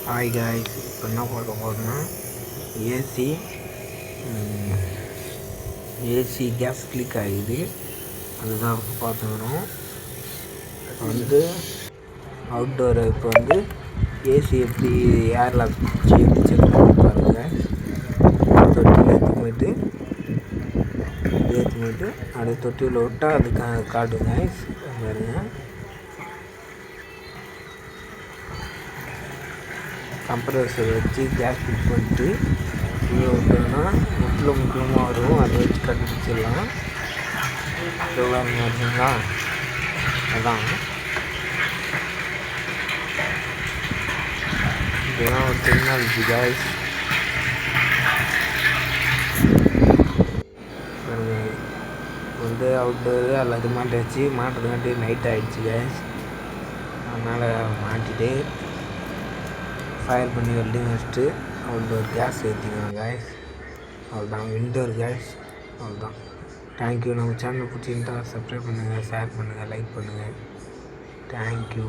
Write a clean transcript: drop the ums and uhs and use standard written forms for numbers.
Hi guys, இப்போ என்ன பார்க்க போகிறோம்னா ஏசி கேஸ் லீக் ஆகிடுது. அதுதான் பார்த்துக்கிறோம். இப்போ அவுட்டோர் இப்போ ஏசி எப்படி ஏர் லாக் எப்படி செக் பண்ணி பாருங்கள். தொட்டியில் ஏற்றி போய்ட்டு அப்படியே தொட்டியில் விட்டால் அது காட்டுங்க. பாருங்க, கம்ப்ரஸர் வச்சு கேஸ் ஃபிட் பண்ணிட்டு உள்ளே விட்டோம்னா முக்கியமாக வரும். அதை வச்சு கண்டுபிடிச்சிடலாம். வருதுங்களா? அதான் இதெல்லாம் ஒரு டெக்னாலஜி கேஸ். அவுட்டோரு எல்லாத்தையும் மாட்டியாச்சு. மாட்டுறதுக்காட்டி நைட் ஆகிடுச்சு கேஸ். அதனால் மாட்டிட்டு ஃபயர் பண்ணி வெல்டிங் வச்சுட்டு அவுட்டோர் கேஸ் ஏற்றிக்கணும் கேஸ். அவ்வளோதான் இன்டோர் கேஸ். அவ்வளோதான். தேங்க்யூ. நம்ம சேனல் பிடிச்சிருந்தா சப்ஸ்கிரைப் பண்ணுங்கள், ஷேர் பண்ணுங்கள், லைக் பண்ணுங்கள். தேங்க்யூ.